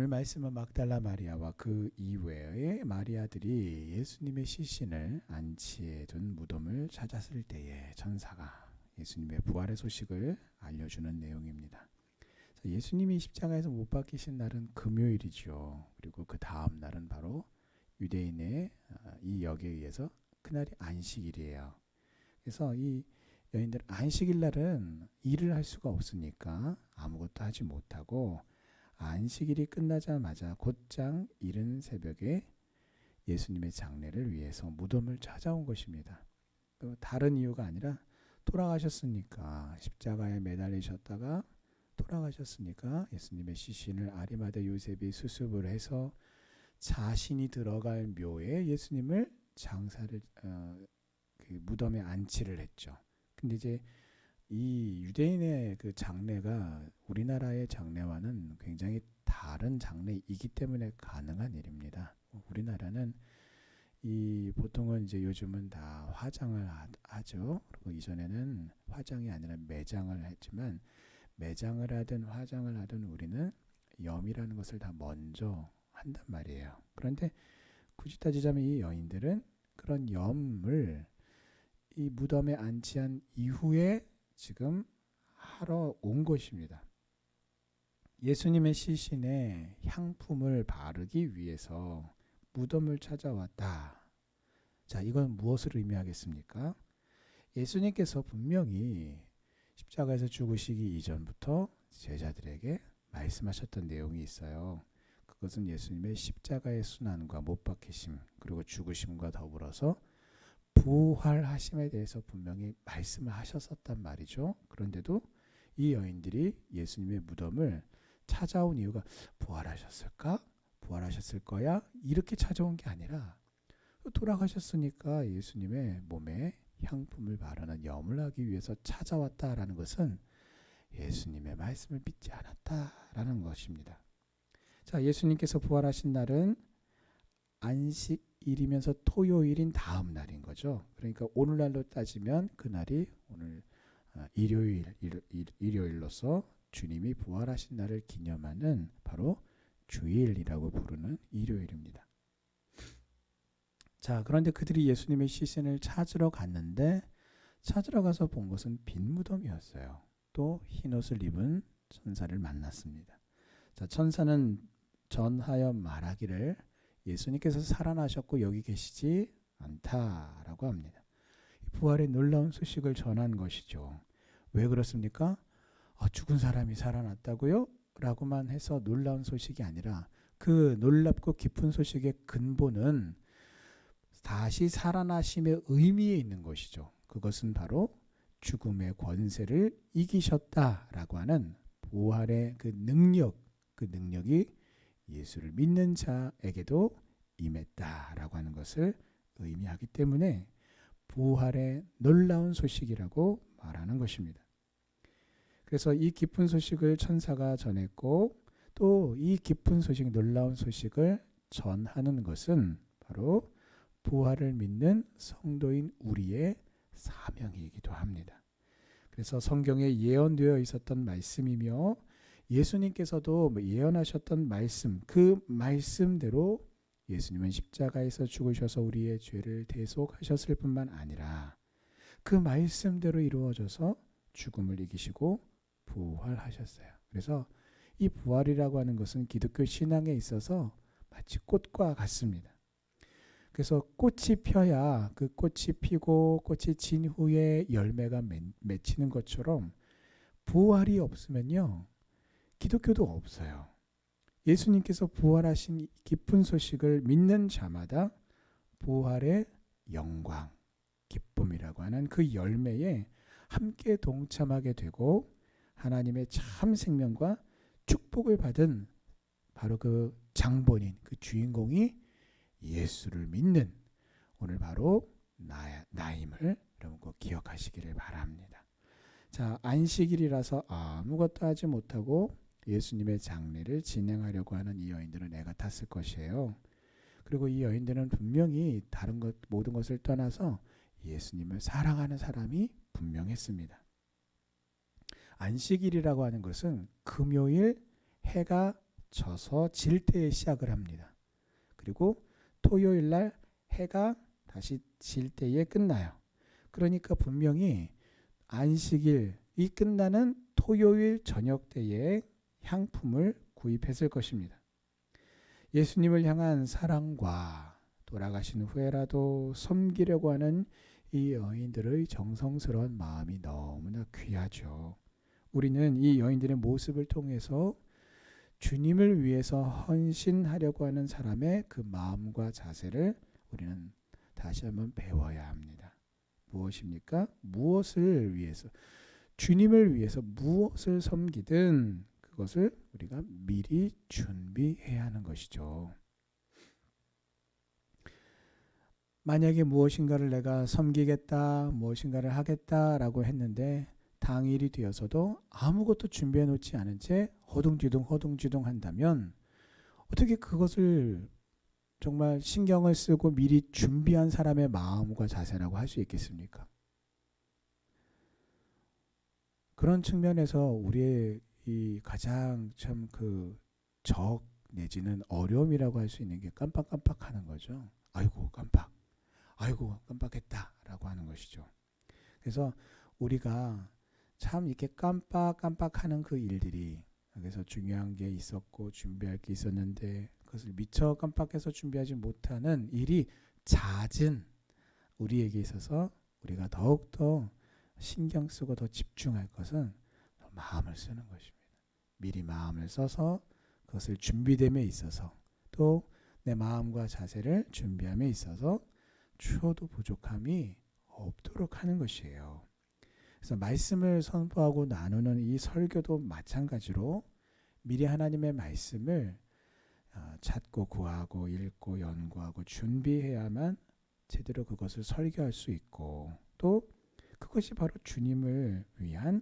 말씀은 막달라 마리아와 그 이외의 마리아들이 예수님의 시신을 안치해 둔 무덤을 찾았을 때에 천사가 예수님의 부활의 소식을 알려주는 내용입니다. 예수님이 십자가에서 못 박히신 날은 금요일이죠. 그리고 그 다음 날은 바로 유대인의 이 역에 의해서 그날이 안식일이에요. 그래서 이 여인들 안식일 날은 일을 할 수가 없으니까 아무것도 하지 못하고 안식일이 끝나자마자 곧장 이른 새벽에 예수님의 장례를 위해서 무덤을 찾아온 것입니다. 다른 이유가 아니라 돌아가셨으니까, 십자가에 매달리셨다가 돌아가셨으니까 예수님의 시신을 아리마대 요셉이 수습을 해서 자신이 들어갈 묘에 예수님을 장사를 그 무덤에 안치를 했죠. 근데 이제 이 유대인의 그 장례가 우리나라의 장례와는 굉장히 다른 장례이기 때문에 가능한 일입니다. 우리나라는 이 보통은 이제 요즘은 다 화장을 하죠. 그리고 이전에는 화장이 아니라 매장을 했지만, 매장을 하든 화장을 하든 우리는 염이라는 것을 다 먼저 한단 말이에요. 그런데 굳이 따지자면 이 여인들은 그런 염을 이 무덤에 안치한 이후에 지금 하러 온 것입니다. 예수님의 시신에 향품을 바르기 위해서 무덤을 찾아왔다. 자, 이건 무엇을 의미하겠습니까? 예수님께서 분명히 십자가에서 죽으시기 이전부터 제자들에게 말씀하셨던 내용이 있어요. 그것은 예수님의 십자가의 순환과 못 박히심 그리고 죽으심과 더불어서 부활하심에 대해서 분명히 말씀을 하셨었단 말이죠. 그런데도 이 여인들이 예수님의 무덤을 찾아온 이유가 부활하셨을까? 부활하셨을 거야? 이렇게 찾아온 게 아니라 돌아가셨으니까 예수님의 몸에 향품을 바르는 염을 하기 위해서 찾아왔다라는 것은 예수님의 말씀을 믿지 않았다라는 것입니다. 자, 예수님께서 부활하신 날은 안식일이면서 토요일인 다음 날인 거죠. 그러니까 오늘날로 따지면 그날이 오늘 일요일로서 주님이 부활하신 날을 기념하는 바로 주일이라고 부르는 일요일입니다. 자, 그런데 그들이 예수님의 시신을 찾으러 갔는데 찾으러 가서 본 것은 빈 무덤이었어요. 또 흰옷을 입은 천사를 만났습니다. 자, 천사는 전하여 말하기를 예수님께서 살아나셨고 여기 계시지 않다라고 합니다. 부활의 놀라운 소식을 전한 것이죠. 왜 그렇습니까? 죽은 사람이 살아났다고요? 라고만 해서 놀라운 소식이 아니라 그 놀랍고 깊은 소식의 근본은 다시 살아나심의 의미에 있는 것이죠. 그것은 바로 죽음의 권세를 이기셨다라고 하는 부활의 그 능력이 예수를 믿는 자에게도 임했다라고 하는 것을 의미하기 때문에 부활의 놀라운 소식이라고 말하는 것입니다. 그래서 이 깊은 소식을 천사가 전했고 또 이 깊은 소식, 놀라운 소식을 전하는 것은 바로 부활을 믿는 성도인 우리의 사명이기도 합니다. 그래서 성경에 예언되어 있었던 말씀이며 예수님께서도 예언하셨던 말씀, 그 말씀대로 예수님은 십자가에서 죽으셔서 우리의 죄를 대속하셨을 뿐만 아니라 그 말씀대로 이루어져서 죽음을 이기시고 부활하셨어요. 그래서 이 부활이라고 하는 것은 기독교 신앙에 있어서 마치 꽃과 같습니다. 그래서 꽃이 펴야 그 꽃이 피고 꽃이 진 후에 열매가 맺히는 것처럼 부활이 없으면요, 기독교도 없어요. 예수님께서 부활하신 깊은 소식을 믿는 자마다 부활의 영광, 기쁨이라고 하는 그 열매에 함께 동참하게 되고 하나님의 참 생명과 축복을 받은 바로 그 장본인, 그 주인공이 예수를 믿는 오늘 바로 나임을 여러분 꼭 기억하시기를 바랍니다. 자, 안식일이라서 아무것도 하지 못하고 예수님의 장례를 진행하려고 하는 이 여인들은 애가 탔을 것이에요. 그리고 이 여인들은 분명히 다른 것 모든 것을 떠나서 예수님을 사랑하는 사람이 분명했습니다. 안식일이라고 하는 것은 금요일 해가 져서 질 때에 시작을 합니다. 그리고 토요일 날 해가 다시 질 때에 끝나요. 그러니까 분명히 안식일이 끝나는 토요일 저녁 때에 향품을 구입했을 것입니다. 예수님을 향한 사랑과 돌아가신 후에라도 섬기려고 하는 이 여인들의 정성스러운 마음이 너무나 귀하죠. 우리는 이 여인들의 모습을 통해서 주님을 위해서 헌신하려고 하는 사람의 그 마음과 자세를 우리는 다시 한번 배워야 합니다. 무엇입니까? 무엇을 위해서, 주님을 위해서 무엇을 섬기든 그것을 우리가 미리 준비해야 하는 것이죠. 만약에 무엇인가를 내가 섬기겠다, 무엇인가를 하겠다라고 했는데 당일이 되어서도 아무것도 준비해 놓지 않은 채 허둥지둥 한다면 어떻게 그것을 정말 신경을 쓰고 미리 준비한 사람의 마음과 자세라고 할 수 있겠습니까? 그런 측면에서 우리의 이 가장 참 그 적 내지는 어려움이라고 할 수 있는 게 깜빡깜빡하는 거죠. 아이고 깜빡했다라고 하는 것이죠. 그래서 우리가 참 이렇게 깜빡깜빡하는 그 일들이, 그래서 중요한 게 있었고 준비할 게 있었는데 그것을 미처 깜빡해서 준비하지 못하는 일이 잦은 우리에게 있어서 우리가 더욱더 신경 쓰고 더 집중할 것은 마음을 쓰는 것입니다. 미리 마음을 써서 그것을 준비됨에 있어서 또 내 마음과 자세를 준비함에 있어서 추호도 부족함이 없도록 하는 것이에요. 그래서 말씀을 선포하고 나누는 이 설교도 마찬가지로 미리 하나님의 말씀을 찾고 구하고 읽고 연구하고 준비해야만 제대로 그것을 설교할 수 있고, 또 그것이 바로 주님을 위한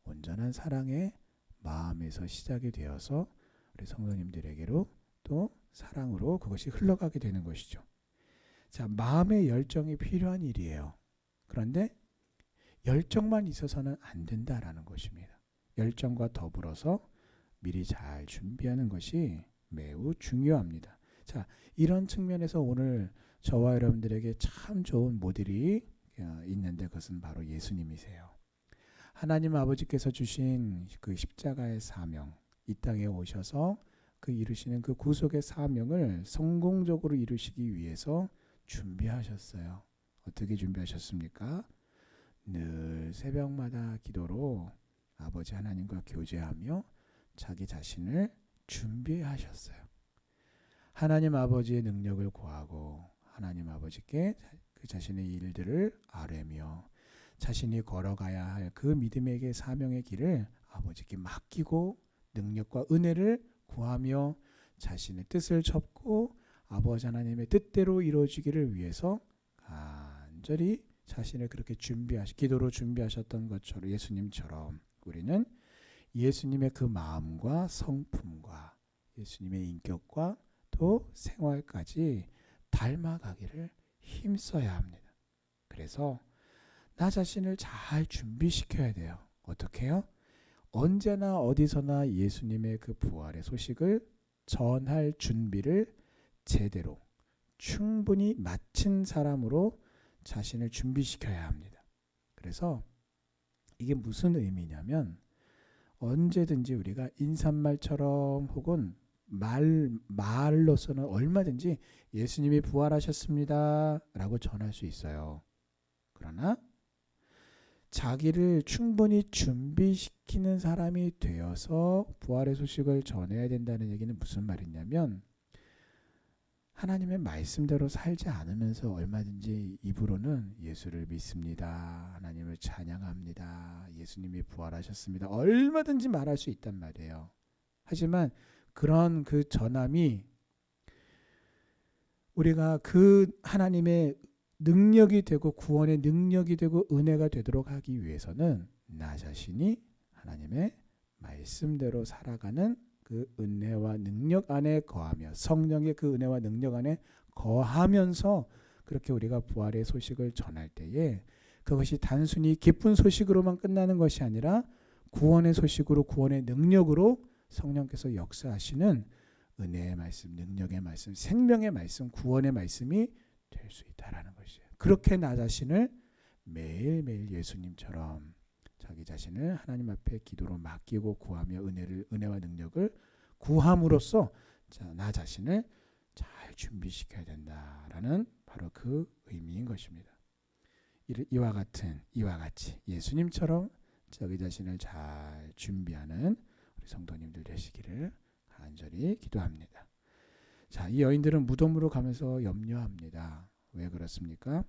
온전한 사랑의 마음에서 시작이 되어서 우리 성도님들에게로 또 사랑으로 그것이 흘러가게 되는 것이죠. 자, 마음의 열정이 필요한 일이에요. 그런데 열정만 있어서는 안 된다라는 것입니다. 열정과 더불어서 미리 잘 준비하는 것이 매우 중요합니다. 자, 이런 측면에서 오늘 저와 여러분들에게 참 좋은 모델이 있는데 그것은 바로 예수님이세요. 하나님 아버지께서 주신 그 십자가의 사명, 이 땅에 오셔서 그 이루시는 그 구속의 사명을 성공적으로 이루시기 위해서 준비하셨어요. 어떻게 준비하셨습니까? 늘 새벽마다 기도로 아버지 하나님과 교제하며 자기 자신을 준비하셨어요. 하나님 아버지의 능력을 구하고 하나님 아버지께 그 자신의 일들을 아뢰며 자신이 걸어가야 할 그 믿음의 사명의 길을 아버지께 맡기고 능력과 은혜를 구하며 자신의 뜻을 접고 아버지 하나님의 뜻대로 이루어지기를 위해서 간절히 자신을 그렇게 기도로 준비하셨던 것처럼 예수님처럼 우리는 예수님의 그 마음과 성품과 예수님의 인격과 또 생활까지 닮아가기를 힘써야 합니다. 그래서 나 자신을 잘 준비시켜야 돼요. 어떻게 해요? 언제나 어디서나 예수님의 그 부활의 소식을 전할 준비를 제대로 충분히 마친 사람으로 자신을 준비시켜야 합니다. 그래서 이게 무슨 의미냐면 언제든지 우리가 인사말처럼 혹은 말로서는 얼마든지 예수님이 부활하셨습니다 라고 전할 수 있어요. 그러나 자기를 충분히 준비시키는 사람이 되어서 부활의 소식을 전해야 된다는 얘기는 무슨 말이냐면 하나님의 말씀대로 살지 않으면서 얼마든지 입으로는 예수를 믿습니다, 하나님을 찬양합니다, 예수님이 부활하셨습니다 얼마든지 말할 수 있단 말이에요. 하지만 그런 그 전함이 우리가 그 하나님의 능력이 되고 구원의 능력이 되고 은혜가 되도록 하기 위해서는 나 자신이 하나님의 말씀대로 살아가는 그 은혜와 능력 안에 거하며 성령의 그 은혜와 능력 안에 거하면서 그렇게 우리가 부활의 소식을 전할 때에 그것이 단순히 기쁜 소식으로만 끝나는 것이 아니라 구원의 소식으로 구원의 능력으로 성령께서 역사하시는 은혜의 말씀, 능력의 말씀, 생명의 말씀, 구원의 말씀이 될 수 있다라는 것이에요. 그렇게 나 자신을 매일매일 예수님처럼 자기 자신을 하나님 앞에 기도로 맡기고 구하며 은혜와 능력을 구함으로써 나 자신을 잘 준비시켜야 된다라는 바로 그 의미인 것입니다. 이와 같이 예수님처럼 자기 자신을 잘 준비하는 우리 성도님들 되시기를 간절히 기도합니다. 자, 이 여인들은 무덤으로 가면서 염려합니다. 왜 그렇습니까?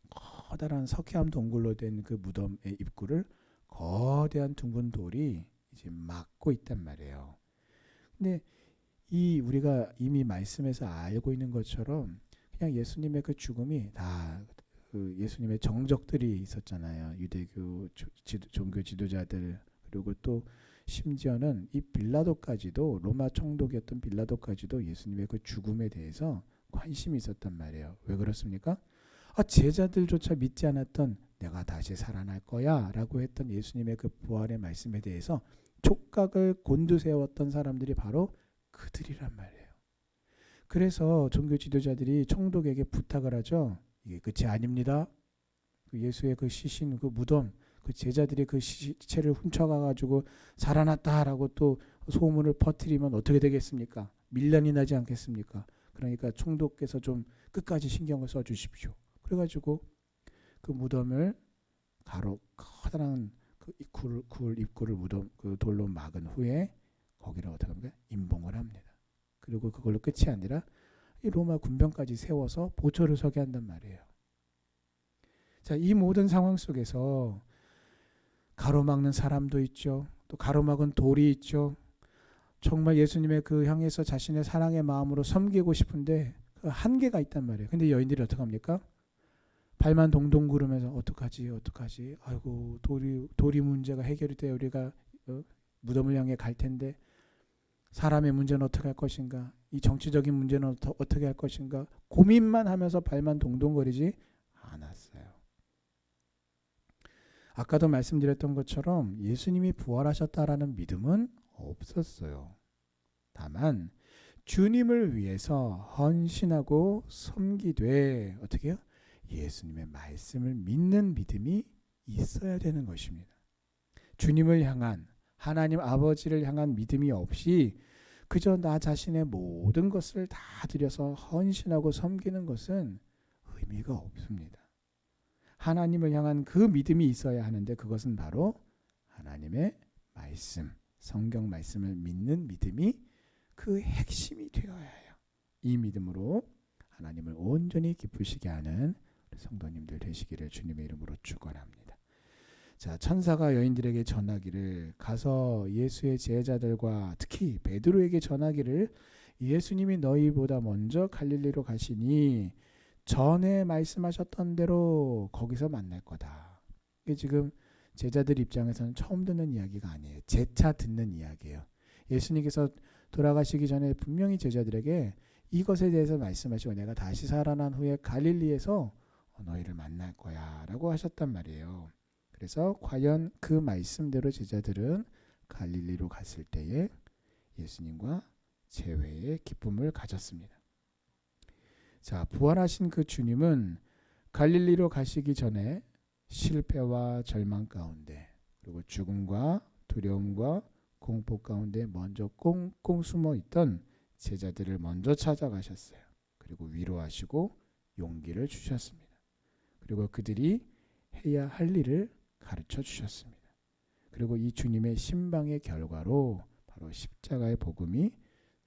커다란 석회암 동굴로 된 그 무덤의 입구를 거대한 둥근 돌이 이제 막고 있단 말이에요. 근데 우리가 이미 말씀에서 알고 있는 것처럼 그냥 예수님의 그 죽음이 다 그 예수님의 정적들이 있었잖아요. 유대교 종교 지도자들, 그리고 또 심지어는 이 빌라도까지도, 로마 총독이었던 빌라도까지도 예수님의 그 죽음에 대해서 관심이 있었단 말이에요. 왜 그렇습니까? 제자들조차 믿지 않았던 내가 다시 살아날 거야 라고 했던 예수님의 그 부활의 말씀에 대해서 촉각을 곤두세웠던 사람들이 바로 그들이란 말이에요. 그래서 종교 지도자들이 총독에게 부탁을 하죠. 이게 끝이 아닙니다. 그 예수의 그 시신, 그 무덤, 그 제자들이 그 시체를 훔쳐가가지고 살아났다라고 또 소문을 퍼뜨리면 어떻게 되겠습니까? 밀란이 나지 않겠습니까? 그러니까 총독께서 좀 끝까지 신경을 써주십시오. 그래가지고 그 무덤을 커다란 그 입구를 무덤 그 돌로 막은 후에 거기를 어떻게 합니까? 임봉을 합니다. 그리고 그걸로 끝이 아니라 이 로마 군병까지 세워서 보초를 서게 한단 말이에요. 자, 이 모든 상황 속에서 가로막는 사람도 있죠. 또 가로막은 돌이 있죠. 정말 예수님의 그 향해서 자신의 사랑의 마음으로 섬기고 싶은데 그 한계가 있단 말이에요. 근데 여인들이 어떻게 합니까? 발만 동동 구르면서 어떡하지? 아이고, 돌이 문제가 해결이 돼 우리가 무덤을 향해 갈 텐데 사람의 문제는 어떻게 할 것인가? 이 정치적인 문제는 어떻게 할 것인가? 고민만 하면서 발만 동동거리지 않았어요. 아까도 말씀드렸던 것처럼 예수님이 부활하셨다라는 믿음은 없었어요. 다만 주님을 위해서 헌신하고 섬기되 어떻게 해요? 예수님의 말씀을 믿는 믿음이 있어야 되는 것입니다. 주님을 향한, 하나님 아버지를 향한 믿음이 없이 그저 나 자신의 모든 것을 다 들여서 헌신하고 섬기는 것은 의미가 없습니다. 하나님을 향한 그 믿음이 있어야 하는데 그것은 바로 하나님의 말씀, 성경 말씀을 믿는 믿음이 그 핵심이 되어야 해요. 이 믿음으로 하나님을 온전히 기쁘시게 하는 성도님들 되시기를 주님의 이름으로 축원합니다. 자, 천사가 여인들에게 전하기를 가서 예수의 제자들과 특히 베드로에게 전하기를 예수님이 너희보다 먼저 갈릴리로 가시니 전에 말씀하셨던 대로 거기서 만날 거다. 이게 지금 제자들 입장에서는 처음 듣는 이야기가 아니에요. 재차 듣는 이야기예요. 예수님께서 돌아가시기 전에 분명히 제자들에게 이것에 대해서 말씀하시고 내가 다시 살아난 후에 갈릴리에서 너희를 만날 거야 라고 하셨단 말이에요. 그래서 과연 그 말씀대로 제자들은 갈릴리로 갔을 때에 예수님과 재회의 기쁨을 가졌습니다. 자, 부활하신 그 주님은 갈릴리로 가시기 전에 실패와 절망 가운데 그리고 죽음과 두려움과 공포 가운데 먼저 꽁꽁 숨어 있던 제자들을 먼저 찾아가셨어요. 그리고 위로하시고 용기를 주셨습니다. 그리고 그들이 해야 할 일을 가르쳐 주셨습니다. 그리고 이 주님의 신방의 결과로 바로 십자가의 복음이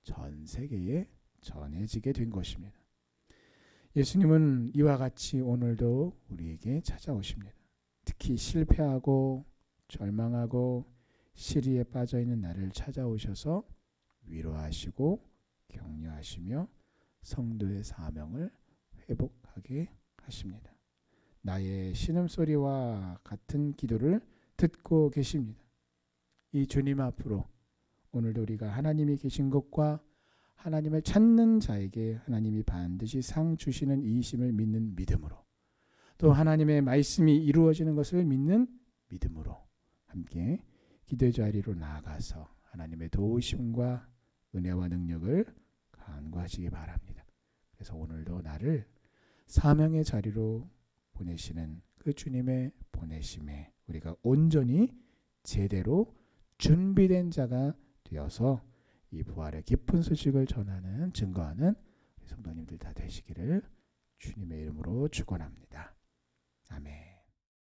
전 세계에 전해지게 된 것입니다. 예수님은 이와 같이 오늘도 우리에게 찾아오십니다. 특히 실패하고 절망하고 시리에 빠져있는 나를 찾아오셔서 위로하시고 격려하시며 성도의 사명을 회복하게 하십니다. 나의 신음소리와 같은 기도를 듣고 계십니다. 이 주님 앞으로 오늘도 우리가 하나님이 계신 것과 하나님을 찾는 자에게 하나님이 반드시 상 주시는 이심을 믿는 믿음으로 또 하나님의 말씀이 이루어지는 것을 믿는 믿음으로 함께 기도의 자리로 나아가서 하나님의 도우심과 은혜와 능력을 간구하시기 바랍니다. 그래서 오늘도 나를 사명의 자리로 보내시는 그 주님의 보내심에 우리가 온전히 제대로 준비된 자가 되어서 이 부활의 기쁜 소식을 전하는 증거하는 성도님들 다 되시기를 주님의 이름으로 축원합니다. 아멘.